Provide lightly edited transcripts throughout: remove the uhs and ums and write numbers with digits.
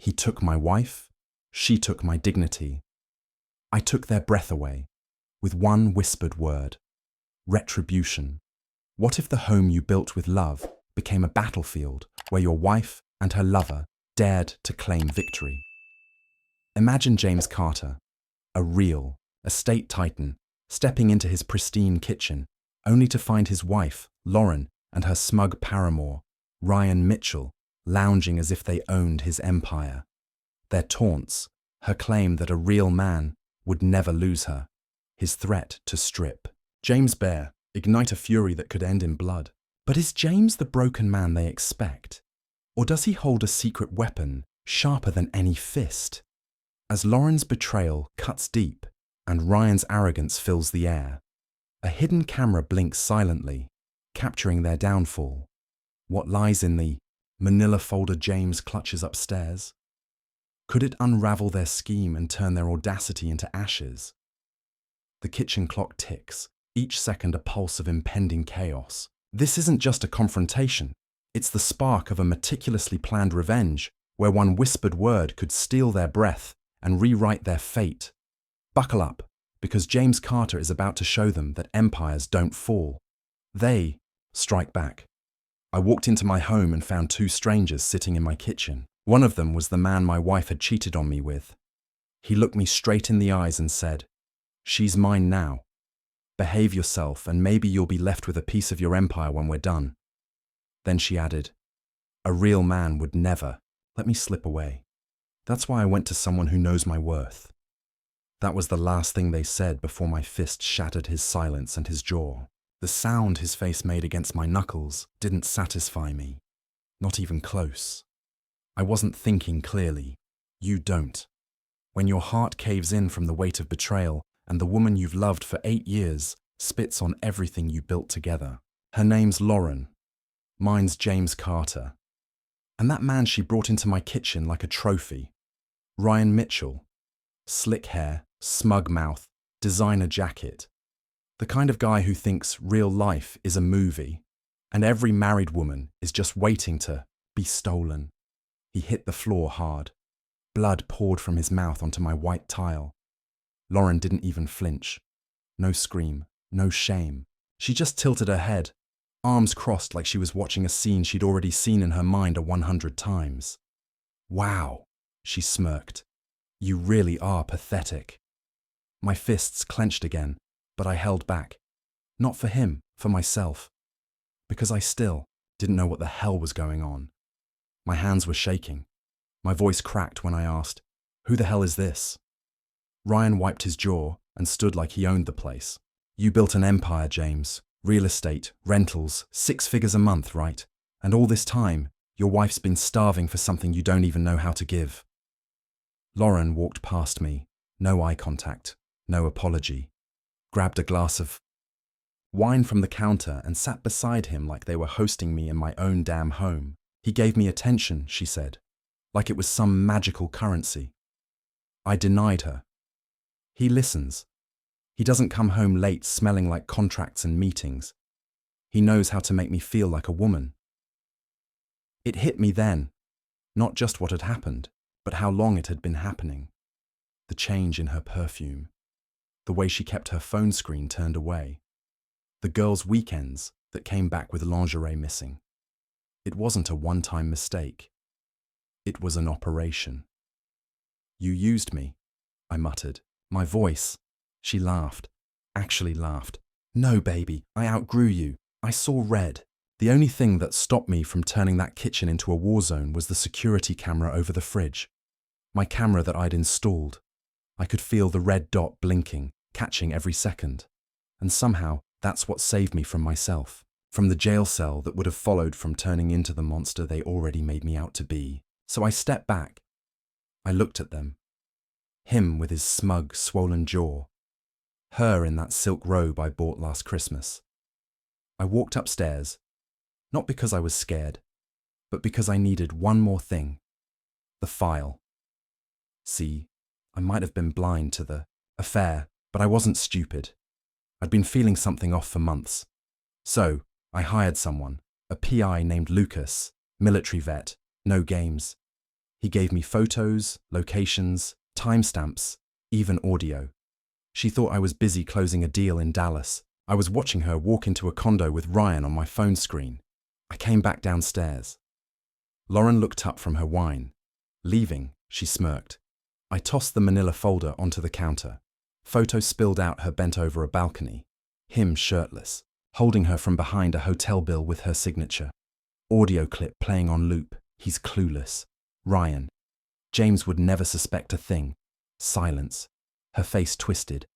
He took my wife, she took my dignity. I took their breath away, with one whispered word: retribution. What if the home you built with love became a battlefield where your wife and her lover dared to claim victory? Imagine James Carter, a real, estate titan, stepping into his pristine kitchen, only to find his wife, Lauren, and her smug paramour, Ryan Mitchell, lounging as if they owned his empire. Their taunts, her claim that a real man would never lose her, his threat to strip. James bare, ignite a fury that could end in blood. But is James the broken man they expect? Or does he hold a secret weapon sharper than any fist? As Lauren's betrayal cuts deep and Ryan's arrogance fills the air, a hidden camera blinks silently, capturing their downfall. What lies in the manila folder James clutches upstairs? Could it unravel their scheme and turn their audacity into ashes? The kitchen clock ticks, each second a pulse of impending chaos. This isn't just a confrontation, it's the spark of a meticulously planned revenge where one whispered word could steal their breath and rewrite their fate. Buckle up, because James Carter is about to show them that empires don't fall. They strike back. I walked into my home and found two strangers sitting in my kitchen. One of them was the man my wife had cheated on me with. He looked me straight in the eyes and said, "She's mine now. Behave yourself and maybe you'll be left with a piece of your empire when we're done." Then she added, "A real man would never let me slip away. That's why I went to someone who knows my worth." That was the last thing they said before my fist shattered his silence and his jaw. The sound his face made against my knuckles didn't satisfy me, not even close. I wasn't thinking clearly. You don't. When your heart caves in from the weight of betrayal and the woman you've loved for 8 years spits on everything you built together. Her name's Lauren. Mine's James Carter. And that man she brought into my kitchen like a trophy, Ryan Mitchell. Slick hair, smug mouth, designer jacket. The kind of guy who thinks real life is a movie and every married woman is just waiting to be stolen. He hit the floor hard. Blood poured from his mouth onto my white tile. Lauren didn't even flinch. No scream, no shame. She just tilted her head, arms crossed like she was watching a scene she'd already seen in her mind 100 times. "Wow," she smirked. "You really are pathetic." My fists clenched again, but I held back. Not for him, for myself. Because I still didn't know what the hell was going on. My hands were shaking. My voice cracked when I asked, "Who the hell is this?" Ryan wiped his jaw and stood like he owned the place. "You built an empire, James. Real estate, rentals, 6 figures a month, right? And all this time, your wife's been starving for something you don't even know how to give." Lauren walked past me, no eye contact, no apology, grabbed a glass of wine from the counter and sat beside him like they were hosting me in my own damn home. "He gave me attention," she said, like it was some magical currency. I denied her. "He listens. He doesn't come home late smelling like contracts and meetings. He knows how to make me feel like a woman." It hit me then, not just what had happened, but how long it had been happening. The change in her perfume, the way she kept her phone screen turned away, the girls' weekends that came back with lingerie missing. It wasn't a one-time mistake. It was an operation. "You used me," I muttered. My voice. She laughed. Actually laughed. "No, baby, I outgrew you. I saw red. The only thing that stopped me from turning that kitchen into a war zone was the security camera over the fridge. My camera that I'd installed. I could feel the red dot blinking, catching every second. And somehow, that's what saved me from myself. From the jail cell that would have followed from turning into the monster they already made me out to be. So I stepped back. I looked at them. Him with his smug, swollen jaw. Her in that silk robe I bought last Christmas. I walked upstairs, not because I was scared, but because I needed one more thing. The file. See, I might have been blind to the affair, but I wasn't stupid. I'd been feeling something off for months. So, I hired someone, a PI named Lucas, military vet, no games. He gave me photos, locations, timestamps, even audio. She thought I was busy closing a deal in Dallas. I was watching her walk into a condo with Ryan on my phone screen. I came back downstairs. Lauren looked up from her wine. Leaving, she smirked. I tossed the manila folder onto the counter. Photos spilled out her bent over a balcony. Him shirtless, holding her from behind a hotel bill with her signature. Audio clip playing on loop. He's clueless. Ryan. James would never suspect a thing. Silence. Her face twisted.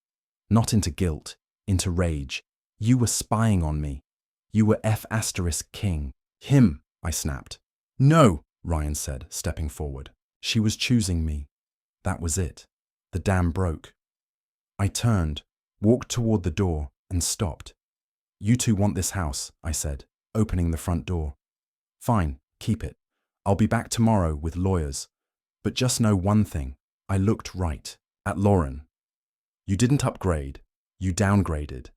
Not into guilt, into rage. You were spying on me. You were F***king. Him, I snapped. No, Ryan said, stepping forward. She was choosing me. That was it. The dam broke. I turned, walked toward the door, and stopped. You two want this house, I said, opening the front door. Fine, keep it. I'll be back tomorrow with lawyers. But just know one thing. I looked right at Lauren. You didn't upgrade. You downgraded.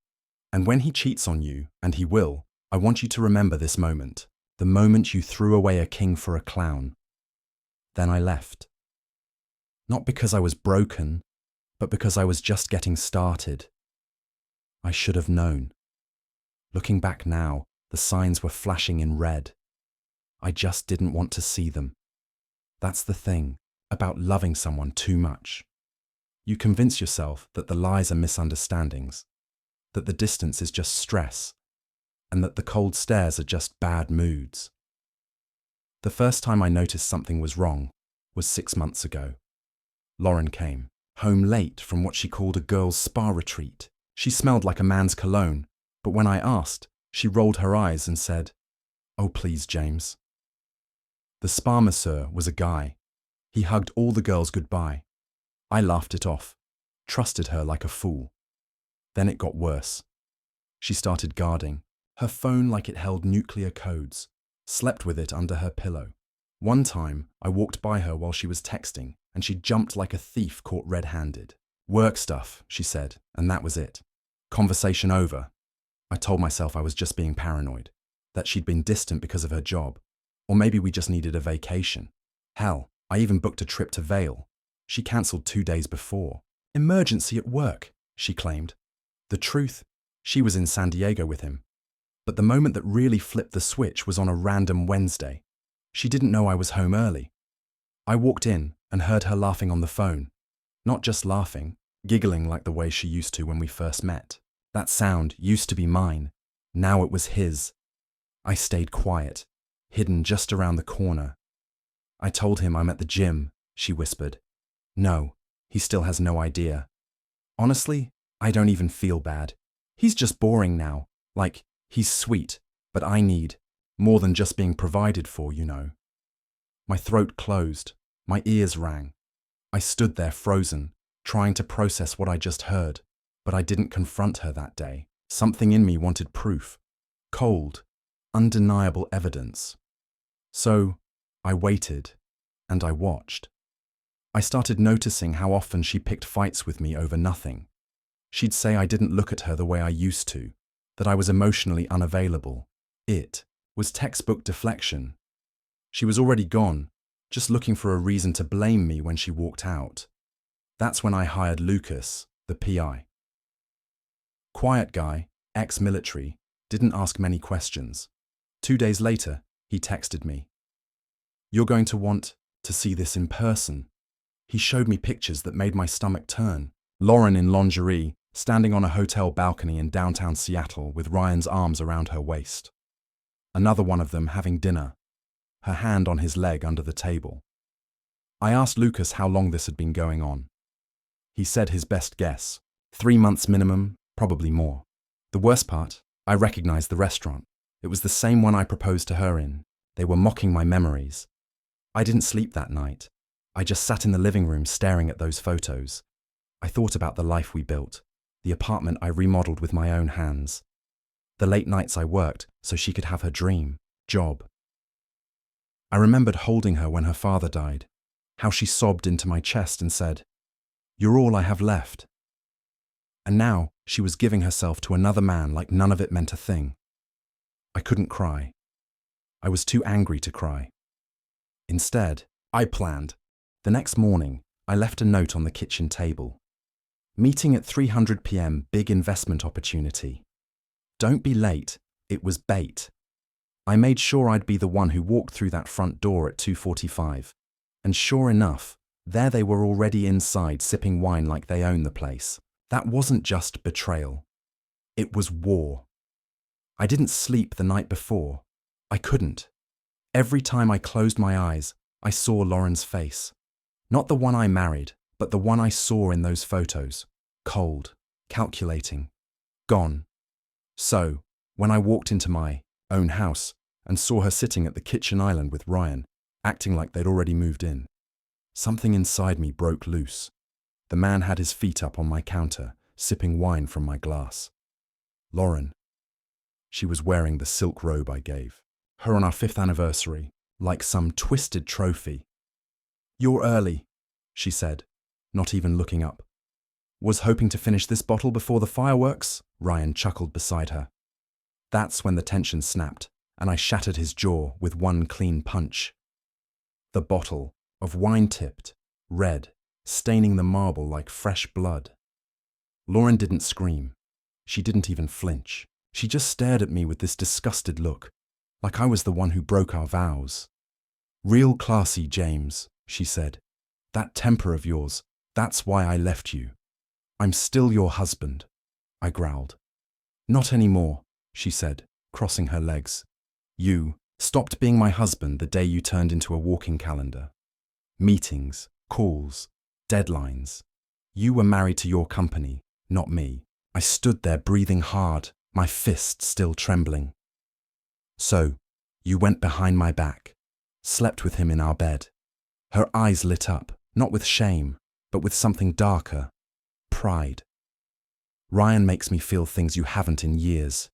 And when he cheats on you, and he will, I want you to remember this moment. The moment you threw away a king for a clown. Then I left. Not because I was broken, but because I was just getting started. I should have known. Looking back now, the signs were flashing in red. I just didn't want to see them. That's the thing about loving someone too much. You convince yourself that the lies are misunderstandings, that the distance is just stress, and that the cold stares are just bad moods. The first time I noticed something was wrong was 6 months ago. Lauren came, home late from what she called a girls' spa retreat. She smelled like a man's cologne, but when I asked, she rolled her eyes and said, "Oh please, James." The spa masseur was a guy. He hugged all the girls goodbye. I laughed it off, trusted her like a fool. Then it got worse. She started guarding, her phone like it held nuclear codes, slept with it under her pillow. One time, I walked by her while she was texting, and she jumped like a thief caught red-handed. "Work stuff," she said, and that was it. Conversation over. I told myself I was just being paranoid, that she'd been distant because of her job, or maybe we just needed a vacation. Hell, I even booked a trip to Vail. She cancelled 2 days before. Emergency at work, she claimed. The truth, she was in San Diego with him. But the moment that really flipped the switch was on a random Wednesday. She didn't know I was home early. I walked in and heard her laughing on the phone. Not just laughing, giggling like the way she used to when we first met. That sound used to be mine. Now it was his. I stayed quiet, hidden just around the corner. I told him I'm at the gym, she whispered. No, he still has no idea. Honestly, I don't even feel bad. He's just boring now. Like, he's sweet, but I need more than just being provided for, you know. My throat closed. My ears rang. I stood there frozen, trying to process what I just heard, but I didn't confront her that day. Something in me wanted proof. Cold, undeniable evidence. So, I waited, and I watched. I started noticing how often she picked fights with me over nothing. She'd say I didn't look at her the way I used to, that I was emotionally unavailable. It was textbook deflection. She was already gone, just looking for a reason to blame me when she walked out. That's when I hired Lucas, the PI. Quiet guy, ex-military, didn't ask many questions. 2 days later, he texted me. "You're going to want to see this in person." He showed me pictures that made my stomach turn. Lauren in lingerie, standing on a hotel balcony in downtown Seattle with Ryan's arms around her waist. Another one of them having dinner, her hand on his leg under the table. I asked Lucas how long this had been going on. He said his best guess, 3 months minimum, probably more. The worst part, I recognized the restaurant. It was the same one I proposed to her in. They were mocking my memories. I didn't sleep that night. I just sat in the living room staring at those photos. I thought about the life we built, the apartment I remodeled with my own hands, the late nights I worked so she could have her dream job. I remembered holding her when her father died, how she sobbed into my chest and said, "You're all I have left." And now she was giving herself to another man like none of it meant a thing. I couldn't cry. I was too angry to cry. Instead, I planned. The next morning, I left a note on the kitchen table. Meeting at 3:00 p.m. Big investment opportunity. Don't be late. It was bait. I made sure I'd be the one who walked through that front door at 2:45. And sure enough, there they were already inside sipping wine like they owned the place. That wasn't just betrayal. It was war. I didn't sleep the night before. I couldn't. Every time I closed my eyes, I saw Lauren's face. Not the one I married, but the one I saw in those photos. Cold, calculating, gone. So, when I walked into my own house and saw her sitting at the kitchen island with Ryan, acting like they'd already moved in, something inside me broke loose. The man had his feet up on my counter, sipping wine from my glass. Lauren. She was wearing the silk robe I gave her on our 5th anniversary, like some twisted trophy. "You're early," she said, not even looking up. "Was hoping to finish this bottle before the fireworks?" Ryan chuckled beside her. That's when the tension snapped, and I shattered his jaw with one clean punch. The bottle, of wine tipped, red, staining the marble like fresh blood. Lauren didn't scream. She didn't even flinch. She just stared at me with this disgusted look, like I was the one who broke our vows. "Real classy, James," she said. "That temper of yours, that's why I left you." "I'm still your husband," I growled. "Not anymore," she said, crossing her legs. "You stopped being my husband the day you turned into a walking calendar. Meetings, calls, deadlines. You were married to your company, not me." I stood there breathing hard, my fist still trembling. "So, you went behind my back, slept with him in our bed." Her eyes lit up, not with shame, but with something darker. Pride. "Ryan makes me feel things you haven't in years.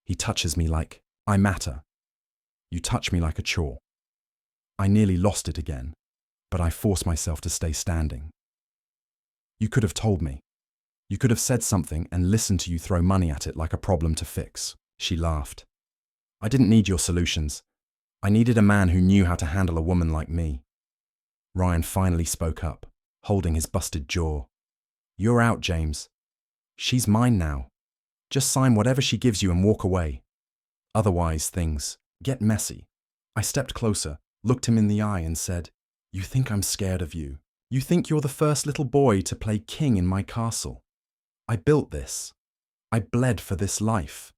He touches me like I matter. You touch me like a chore." I nearly lost it again, but I forced myself to stay standing. "You could have told me. You could have said something and listened to you throw money at it like a problem to fix," she laughed. "I didn't need your solutions. I needed a man who knew how to handle a woman like me." Ryan finally spoke up, holding his busted jaw. "You're out, James. She's mine now. Just sign whatever she gives you and walk away. Otherwise, things get messy." I stepped closer, looked him in the eye and said, "You think I'm scared of you. You think you're the first little boy to play king in my castle. I built this. I bled for this life.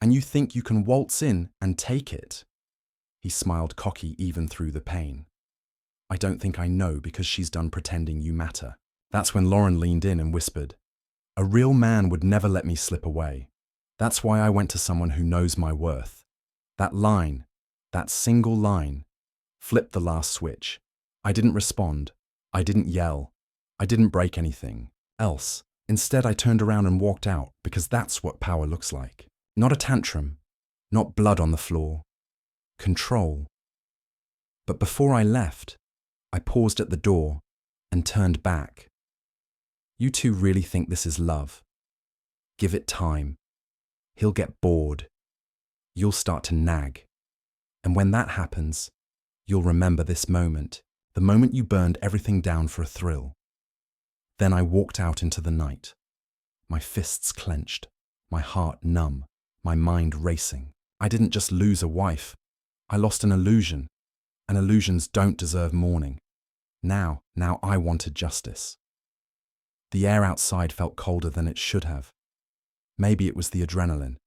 And you think you can waltz in and take it?" He smiled cocky even through the pain. "I don't think I know because she's done pretending you matter." That's when Lauren leaned in and whispered, "A real man would never let me slip away. That's why I went to someone who knows my worth." That line, that single line, flipped the last switch. I didn't respond. I didn't yell. I didn't break anything else. Instead, I turned around and walked out because that's what power looks like. Not a tantrum, not blood on the floor. Control. But before I left, I paused at the door and turned back. "You two really think this is love? Give it time. He'll get bored. You'll start to nag. And when that happens, you'll remember this moment, the moment you burned everything down for a thrill." Then I walked out into the night, my fists clenched, my heart numb, my mind racing. I didn't just lose a wife. I lost an illusion, and illusions don't deserve mourning. Now I wanted justice. The air outside felt colder than it should have. Maybe it was the adrenaline.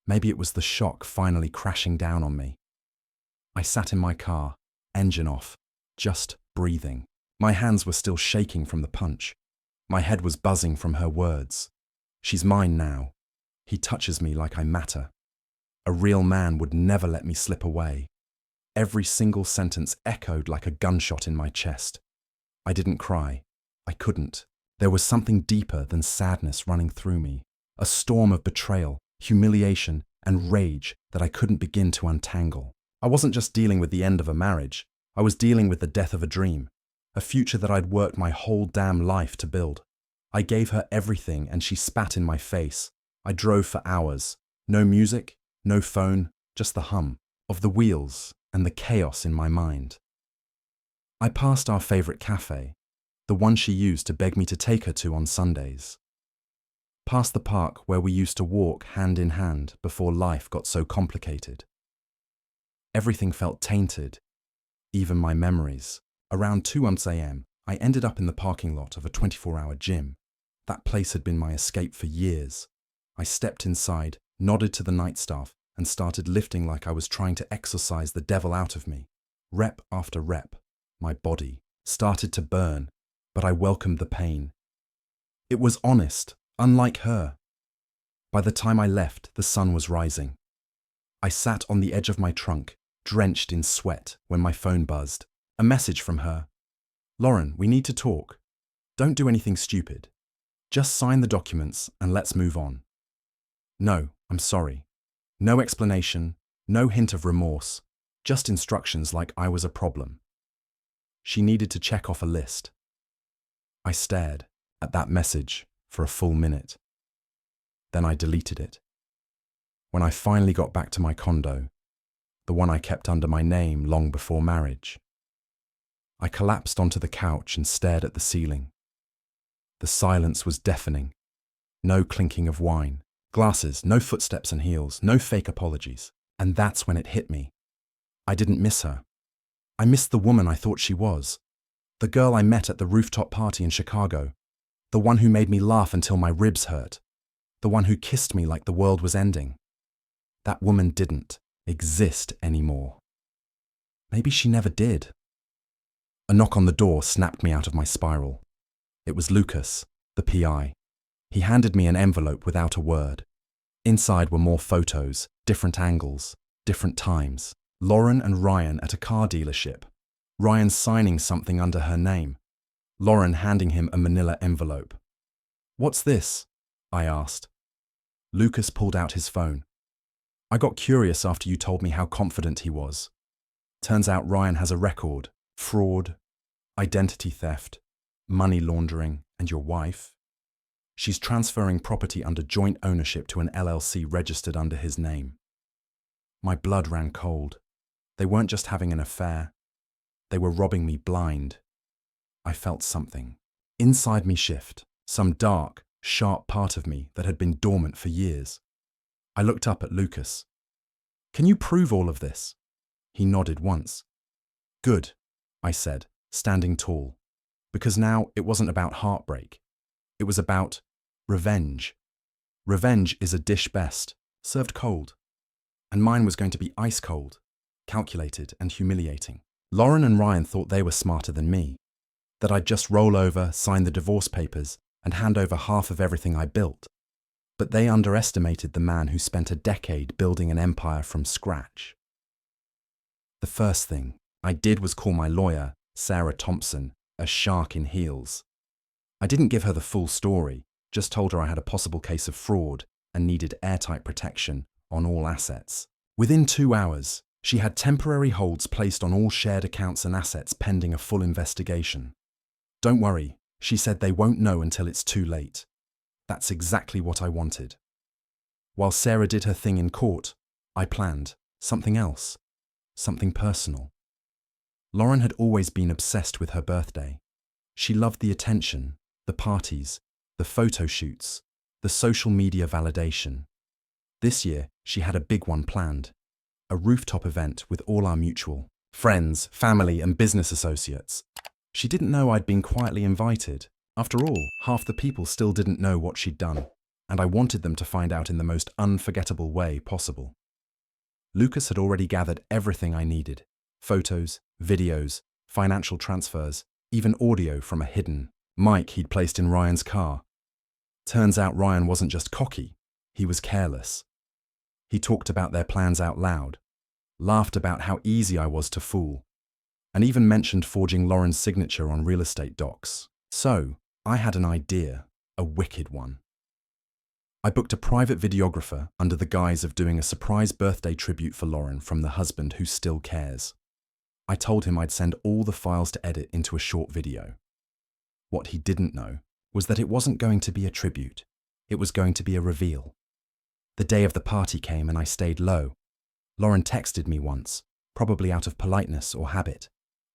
Maybe it was the shock finally crashing down on me. I sat in my car, engine off, just breathing. My hands were still shaking from the punch. My head was buzzing from her words. "She's mine now. He touches me like I matter. A real man would never let me slip away." Every single sentence echoed like a gunshot in my chest. I didn't cry. I couldn't. There was something deeper than sadness running through me. A storm of betrayal, humiliation, and rage that I couldn't begin to untangle. I wasn't just dealing with the end of a marriage. I was dealing with the death of a dream. A future that I'd worked my whole damn life to build. I gave her everything and she spat in my face. I drove for hours. No music, no phone, just the hum of the wheels and the chaos in my mind. I passed our favorite cafe, the one she used to beg me to take her to on Sundays. Past the park where we used to walk hand in hand before life got so complicated. Everything felt tainted, even my memories. Around 2 a.m., I ended up in the parking lot of a 24-hour gym. That place had been my escape for years. I stepped inside, nodded to the night staff, and started lifting like I was trying to exorcise the devil out of me. Rep after rep, my body started to burn, but I welcomed the pain. It was honest, unlike her. By the time I left, the sun was rising. I sat on the edge of my trunk, drenched in sweat, when my phone buzzed. A message from her. "Lauren, we need to talk. Don't do anything stupid. Just sign the documents and let's move on." No, I'm sorry. No explanation, no hint of remorse, just instructions like I was a problem. She needed to check off a list. I stared at that message for a full minute. Then I deleted it. When I finally got back to my condo, the one I kept under my name long before marriage, I collapsed onto the couch and stared at the ceiling. The silence was deafening. No clinking of wine, glasses, no footsteps and heels, no fake apologies. And that's when it hit me. I didn't miss her. I missed the woman I thought she was. The girl I met at the rooftop party in Chicago. The one who made me laugh until my ribs hurt. The one who kissed me like the world was ending. That woman didn't exist anymore. Maybe she never did. A knock on the door snapped me out of my spiral. It was Lucas, the PI. He handed me an envelope without a word. Inside were more photos, different angles, different times. Lauren and Ryan at a car dealership. Ryan signing something under her name. Lauren handing him a manila envelope. "What's this?" I asked. Lucas pulled out his phone. "I got curious after you told me how confident he was. Turns out Ryan has a record. Fraud, identity theft, money laundering, and your wife. She's transferring property under joint ownership to an LLC registered under his name." My blood ran cold. They weren't just having an affair. They were robbing me blind. I felt something inside me shift, some dark, sharp part of me that had been dormant for years. I looked up at Lucas. "Can you prove all of this?" He nodded once. "Good," I said, standing tall, because now it wasn't about heartbreak. It was about revenge. Revenge is a dish best served cold, and mine was going to be ice cold, calculated and humiliating. Lauren and Ryan thought they were smarter than me, that I'd just roll over, sign the divorce papers, and hand over half of everything I built. But they underestimated the man who spent a decade building an empire from scratch. The first thing I did was call my lawyer, Sarah Thompson, a shark in heels. I didn't give her the full story, just told her I had a possible case of fraud and needed airtight protection on all assets. Within 2 hours, she had temporary holds placed on all shared accounts and assets pending a full investigation. "Don't worry," she said, "they won't know until it's too late." That's exactly what I wanted. While Sarah did her thing in court, I planned something else, something personal. Lauren had always been obsessed with her birthday. She loved the attention, the parties, the photo shoots, the social media validation. This year, she had a big one planned, a rooftop event with all our mutual friends, family, and business associates. She didn't know I'd been quietly invited. After all, half the people still didn't know what she'd done, and I wanted them to find out in the most unforgettable way possible. Lucas had already gathered everything I needed: photos, videos, financial transfers, even audio from a hidden mic he'd placed in Ryan's car. Turns out Ryan wasn't just cocky, he was careless. He talked about their plans out loud, laughed about how easy I was to fool, and even mentioned forging Lauren's signature on real estate docs. So, I had an idea, a wicked one. I booked a private videographer under the guise of doing a surprise birthday tribute for Lauren from the husband who still cares. I told him I'd send all the files to edit into a short video. What he didn't know was that it wasn't going to be a tribute, it was going to be a reveal. The day of the party came and I stayed low. Lauren texted me once, probably out of politeness or habit.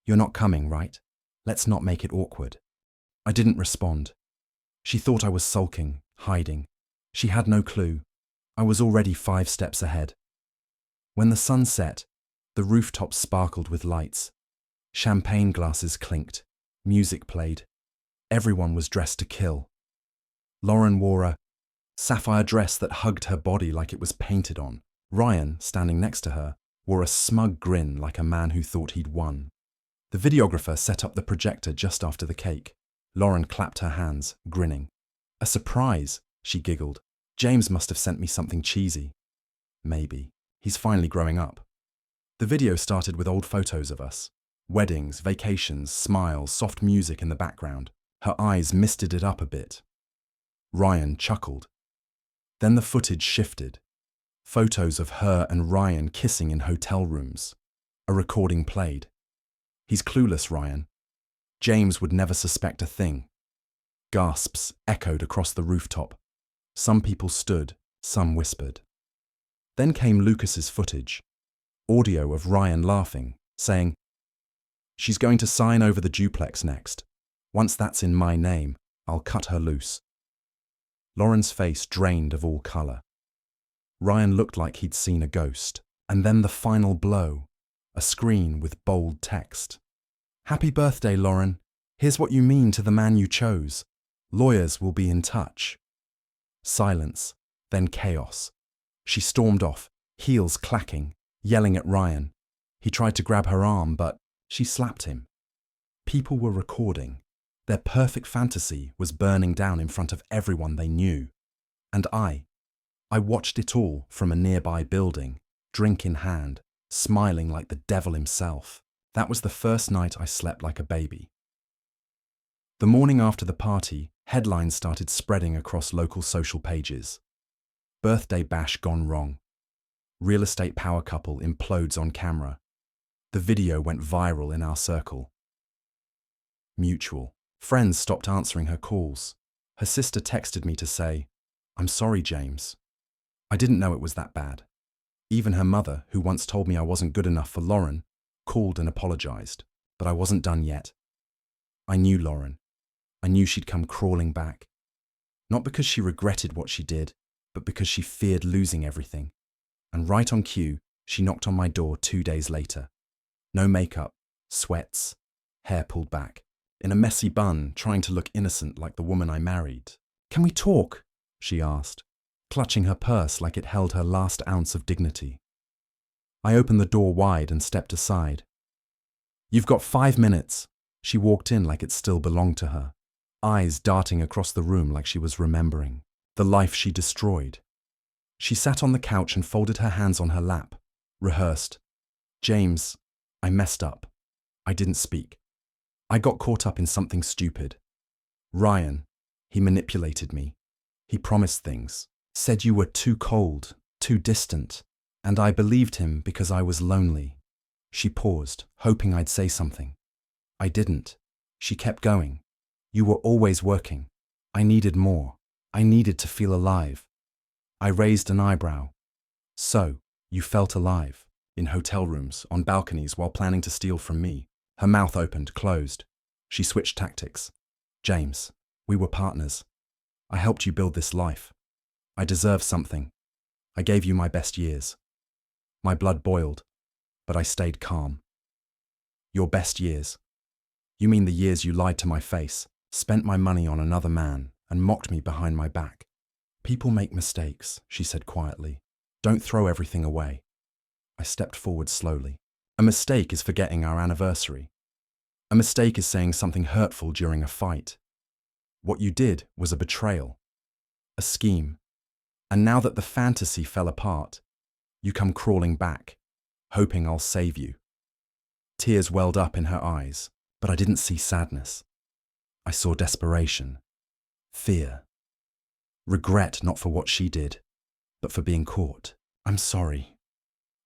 "You're not coming, right? Let's not make it awkward." I didn't respond. She thought I was sulking, hiding. She had no clue. I was already 5 steps ahead. When the sun set, the rooftops sparkled with lights. Champagne glasses clinked. Music played. Everyone was dressed to kill. Lauren wore a sapphire dress that hugged her body like it was painted on. Ryan, standing next to her, wore a smug grin like a man who thought he'd won. The videographer set up the projector just after the cake. Lauren clapped her hands, grinning. "A surprise," she giggled. "James must have sent me something cheesy." Maybe. He's finally growing up. The video started with old photos of us. Weddings, vacations, smiles, soft music in the background. Her eyes misted it up a bit. Ryan chuckled. Then the footage shifted. Photos of her and Ryan kissing in hotel rooms. A recording played. "He's clueless, Ryan. James would never suspect a thing." Gasps echoed across the rooftop. Some people stood, some whispered. Then came Lucas's footage. Audio of Ryan laughing, saying, "She's going to sign over the duplex next. Once that's in my name, I'll cut her loose." Lauren's face drained of all colour. Ryan looked like he'd seen a ghost. And then the final blow. A screen with bold text. "Happy birthday, Lauren. Here's what you mean to the man you chose. Lawyers will be in touch." Silence, then chaos. She stormed off, heels clacking, yelling at Ryan. He tried to grab her arm, but she slapped him. People were recording. Their perfect fantasy was burning down in front of everyone they knew. And I watched it all from a nearby building, drink in hand, smiling like the devil himself. That was the first night I slept like a baby. The morning after the party, headlines started spreading across local social pages. Birthday bash gone wrong. Real estate power couple implodes on camera. The video went viral in our circle. Mutual. Friends stopped answering her calls. Her sister texted me to say, "I'm sorry, James." I didn't know it was that bad. Even her mother, who once told me I wasn't good enough for Lauren, called and apologized. But I wasn't done yet. I knew Lauren. I knew she'd come crawling back. Not because she regretted what she did, but because she feared losing everything. And right on cue, she knocked on my door 2 days later. No makeup, sweats, hair pulled back, in a messy bun, trying to look innocent like the woman I married. "Can we talk?" she asked, clutching her purse like it held her last ounce of dignity. I opened the door wide and stepped aside. "You've got 5 minutes." She walked in like it still belonged to her, eyes darting across the room like she was remembering the life she destroyed. She sat on the couch and folded her hands on her lap, rehearsed. "James, I messed up. I didn't speak. I got caught up in something stupid. Ryan, he manipulated me. He promised things, said you were too cold, too distant, and I believed him because I was lonely." She paused, hoping I'd say something. I didn't. She kept going. "You were always working. I needed more. I needed to feel alive." I raised an eyebrow. "So, you felt alive, in hotel rooms, on balconies, while planning to steal from me." Her mouth opened, closed. She switched tactics. "James, we were partners. I helped you build this life. I deserve something. I gave you my best years." My blood boiled, but I stayed calm. "Your best years? You mean the years you lied to my face, spent my money on another man, and mocked me behind my back?" "People make mistakes," she said quietly. "Don't throw everything away." I stepped forward slowly. "A mistake is forgetting our anniversary. A mistake is saying something hurtful during a fight. What you did was a betrayal, a scheme. And now that the fantasy fell apart, you come crawling back, hoping I'll save you." Tears welled up in her eyes, but I didn't see sadness. I saw desperation, fear, regret not for what she did, but for being caught. "I'm sorry,"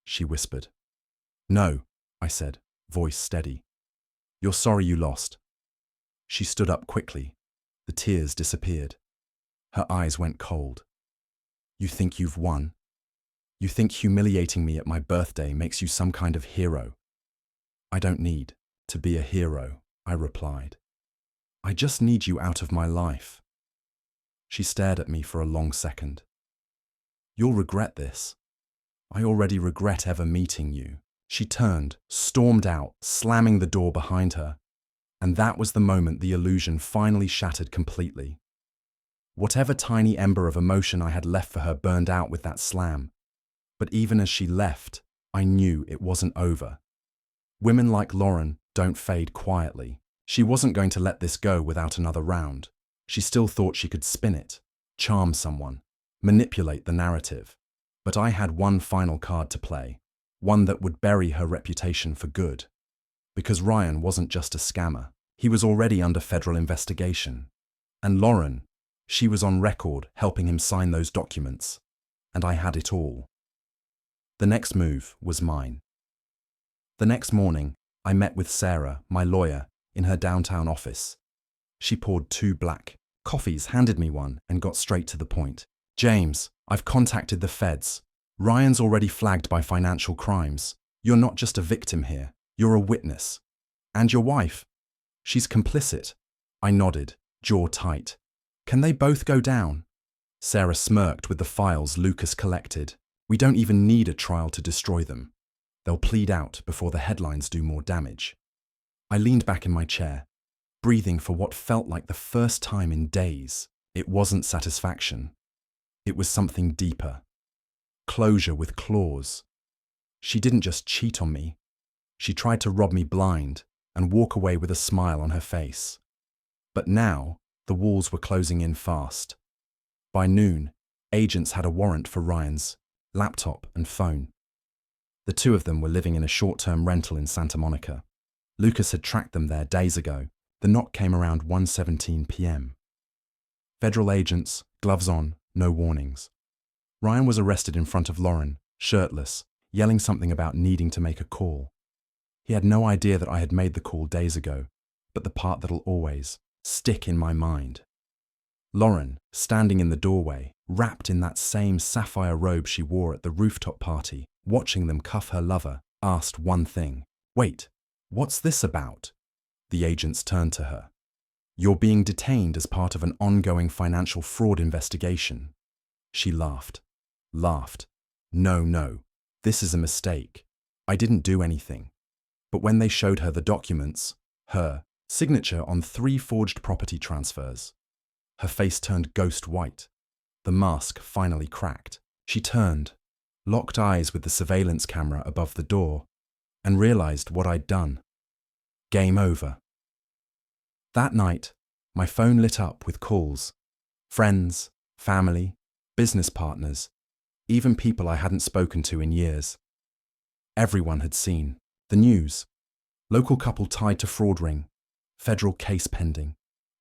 she whispered. "No," I said, voice steady. "You're sorry you lost." She stood up quickly. The tears disappeared. Her eyes went cold. "You think you've won? You think humiliating me at my birthday makes you some kind of hero? I don't need To be a hero, I replied. I just need you out of my life. She stared at me for a long second. You'll regret this. I already regret ever meeting you. She turned, stormed out, slamming the door behind her. And that was the moment the illusion finally shattered completely. Whatever tiny ember of emotion I had left for her burned out with that slam. But even as she left, I knew it wasn't over. Women like Lauren don't fade quietly. She wasn't going to let this go without another round. She still thought she could spin it, charm someone, manipulate the narrative. But I had one final card to play, one that would bury her reputation for good. Because Ryan wasn't just a scammer. He was already under federal investigation. And Lauren, she was on record helping him sign those documents. And I had it all. The next move was mine. The next morning, I met with Sarah, my lawyer, in her downtown office. She poured 2 black coffees, handed me one, and got straight to the point. James, I've contacted the feds. Ryan's already flagged by financial crimes. You're not just a victim here, you're a witness. And your wife? She's complicit. I nodded, jaw tight. Can they both go down? Sarah smirked with the files Lucas collected. We don't even need a trial to destroy them. They'll plead out before the headlines do more damage. I leaned back in my chair, breathing for what felt like the first time in days. It wasn't satisfaction. It was something deeper. Closure with claws. She didn't just cheat on me. She tried to rob me blind and walk away with a smile on her face. But now, the walls were closing in fast. By noon, agents had a warrant for Ryan's laptop and phone. The 2 of them were living in a short-term rental in Santa Monica. Lucas had tracked them there days ago. The knock came around 1:17 p.m. Federal agents, gloves on, no warnings. Ryan was arrested in front of Lauren, shirtless, yelling something about needing to make a call. He had no idea that I had made the call days ago, but the part that'll always stick in my mind. Lauren, standing in the doorway, wrapped in that same sapphire robe she wore at the rooftop party, watching them cuff her lover, asked one thing. Wait, what's this about? The agents turned to her. You're being detained as part of an ongoing financial fraud investigation. She laughed. No, this is a mistake. I didn't do anything. But when they showed her the documents, her signature on 3 forged property transfers, her face turned ghost white. The mask finally cracked. She turned, locked eyes with the surveillance camera above the door, and realized what I'd done. Game over. That night, my phone lit up with calls. Friends, family, business partners, even people I hadn't spoken to in years. Everyone had seen. The news. Local couple tied to fraud ring. Federal case pending.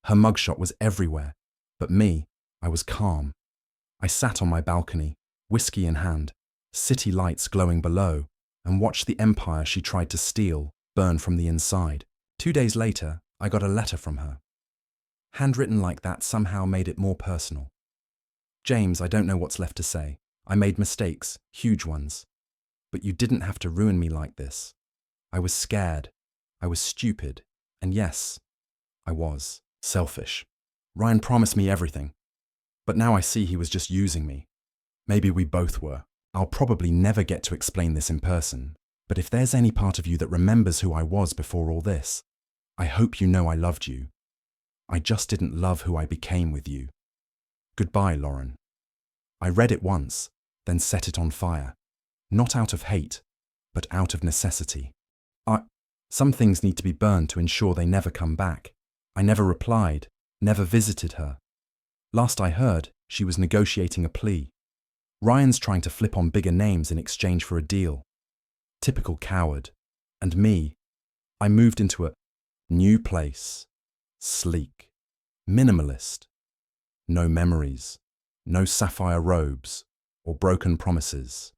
Her mugshot was everywhere. But me, I was calm. I sat on my balcony, whiskey in hand, city lights glowing below, and watched the empire she tried to steal burn from the inside. 2 days later, I got a letter from her. Handwritten like that somehow made it more personal. James, I don't know what's left to say. I made mistakes, huge ones. But you didn't have to ruin me like this. I was scared. I was stupid. And yes, I was selfish. Ryan promised me everything. But now I see he was just using me. Maybe we both were. I'll probably never get to explain this in person. But if there's any part of you that remembers who I was before all this, I hope you know I loved you. I just didn't love who I became with you. Goodbye, Lauren. I read it once, then set it on fire. Not out of hate, but out of necessity. Some things need to be burned to ensure they never come back. I never replied, never visited her. Last I heard, she was negotiating a plea. Ryan's trying to flip on bigger names in exchange for a deal. Typical coward. And me, I moved into a new place. Sleek. Minimalist. No memories. No sapphire robes or broken promises.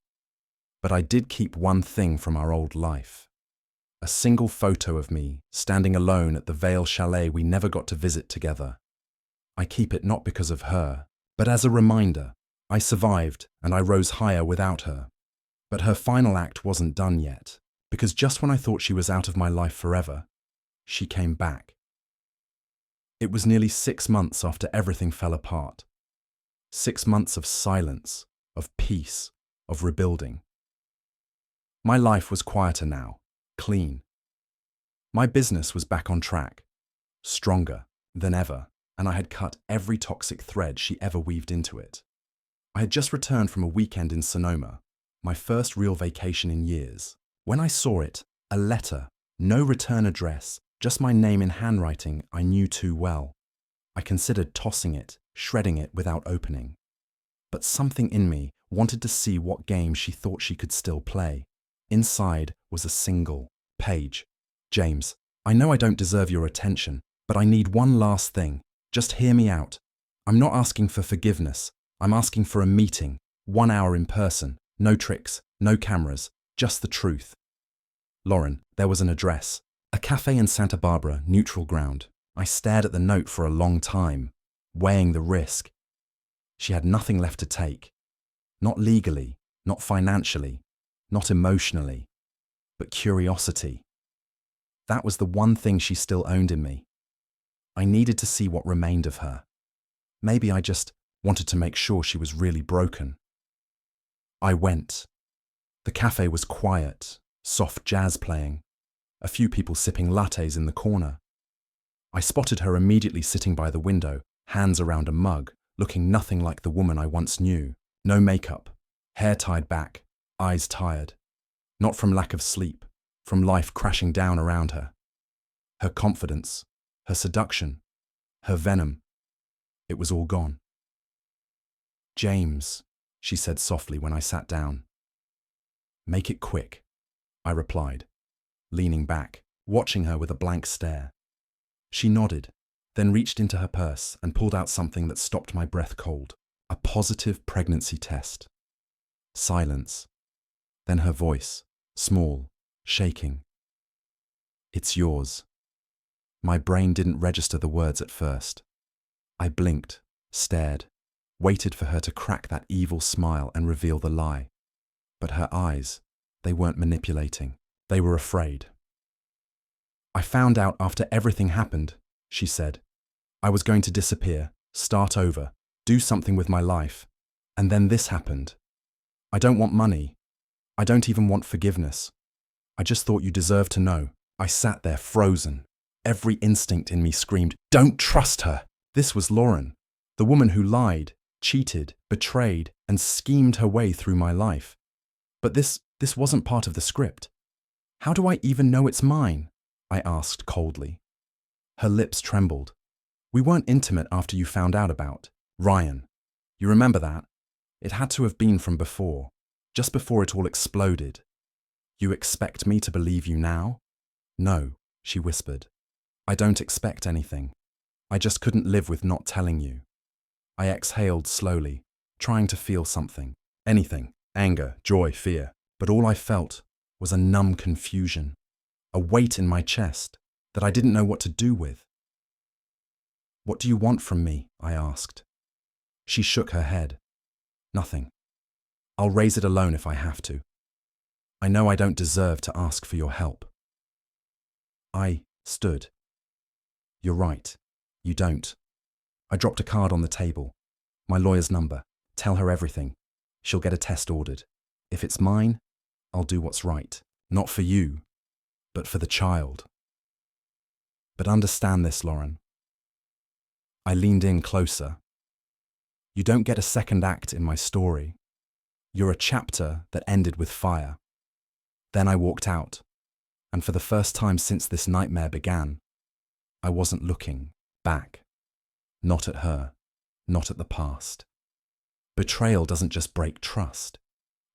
But I did keep one thing from our old life. A single photo of me standing alone at the Vale Chalet we never got to visit together. I keep it not because of her, but as a reminder. I survived and I rose higher without her. But her final act wasn't done yet, because just when I thought she was out of my life forever, she came back. It was nearly 6 months after everything fell apart. 6 months of silence, of peace, of rebuilding. My life was quieter now, clean. My business was back on track, stronger than ever, and I had cut every toxic thread she ever weaved into it. I had just returned from a weekend in Sonoma, my first real vacation in years. When I saw it, a letter, no return address, just my name in handwriting I knew too well. I considered tossing it, shredding it without opening. But something in me wanted to see what game she thought she could still play. Inside was a single page. James, I know I don't deserve your attention, but I need one last thing. Just hear me out. I'm not asking for forgiveness. I'm asking for a meeting, 1 hour in person. No tricks, no cameras, just the truth. Lauren, there was an address. A cafe in Santa Barbara, neutral ground. I stared at the note for a long time, weighing the risk. She had nothing left to take. Not legally, not financially, not emotionally, but curiosity. That was the one thing she still owned in me. I needed to see what remained of her. Maybe I just wanted to make sure she was really broken. I went. The cafe was quiet, soft jazz playing, a few people sipping lattes in the corner. I spotted her immediately sitting by the window, hands around a mug, looking nothing like the woman I once knew. No makeup, hair tied back, eyes tired. Not from lack of sleep, from life crashing down around her. Her confidence, her seduction, her venom, it was all gone. James, she said softly when I sat down. Make it quick, I replied, leaning back, watching her with a blank stare. She nodded, then reached into her purse and pulled out something that stopped my breath cold. A positive pregnancy test. Silence. Then her voice, small, shaking. It's yours. My brain didn't register the words at first. I blinked, stared, waited for her to crack that evil smile and reveal the lie. But her eyes, they weren't manipulating. They were afraid. I found out after everything happened, she said. I was going to disappear, start over, do something with my life. And then this happened. I don't want money. I don't even want forgiveness. I just thought you deserved to know. I sat there frozen. Every instinct in me screamed, don't trust her. This was Lauren, the woman who lied, cheated, betrayed, and schemed her way through my life. But this wasn't part of the script. How do I even know it's mine? I asked coldly. Her lips trembled. We weren't intimate after you found out about Ryan. You remember that? It had to have been from before, just before it all exploded. You expect me to believe you now? No, she whispered. I don't expect anything. I just couldn't live with not telling you. I exhaled slowly, trying to feel something. Anything. Anger, joy, fear. But all I felt was a numb confusion, a weight in my chest that I didn't know what to do with. What do you want from me? I asked. She shook her head. Nothing. I'll raise it alone if I have to. I know I don't deserve to ask for your help. I stood. You're right. You don't. I dropped a card on the table. My lawyer's number. Tell her everything. She'll get a test ordered. If it's mine, I'll do what's right. Not for you, but for the child. But understand this, Lauren. I leaned in closer. You don't get a second act in my story. You're a chapter that ended with fire. Then I walked out, and for the first time since this nightmare began, I wasn't looking back. Not at her, not at the past. Betrayal doesn't just break trust.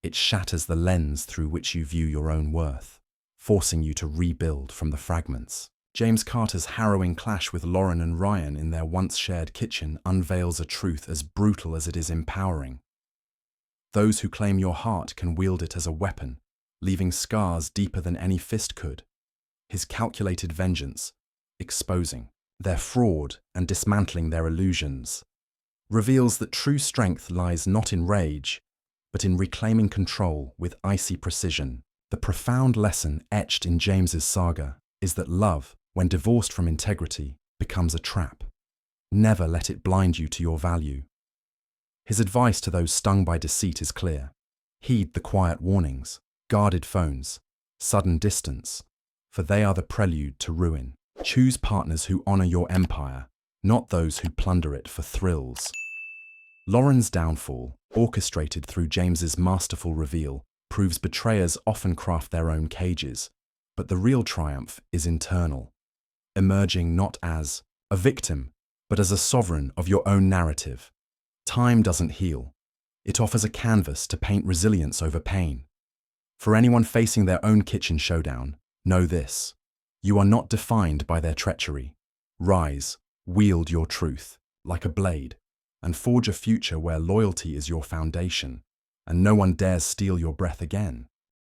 It shatters the lens through which you view your own worth, forcing you to rebuild from the fragments. James Carter's harrowing clash with Lauren and Ryan in their once-shared kitchen unveils a truth as brutal as it is empowering. Those who claim your heart can wield it as a weapon, leaving scars deeper than any fist could. His calculated vengeance, exposing their fraud and dismantling their illusions, reveals that true strength lies not in rage, but in reclaiming control with icy precision. The profound lesson etched in James's saga is that love, when divorced from integrity, becomes a trap. Never let it blind you to your value. His advice to those stung by deceit is clear. Heed the quiet warnings, guarded phones, sudden distance, for they are the prelude to ruin. Choose partners who honor your empire, not those who plunder it for thrills. Lauren's downfall, orchestrated through James's masterful reveal, proves betrayers often craft their own cages, but the real triumph is internal, emerging not as a victim, but as a sovereign of your own narrative. Time doesn't heal. It offers a canvas to paint resilience over pain. For anyone facing their own kitchen showdown, know this: you are not defined by their treachery. Rise, wield your truth like a blade, and forge a future where loyalty is your foundation, and no one dares steal your breath again.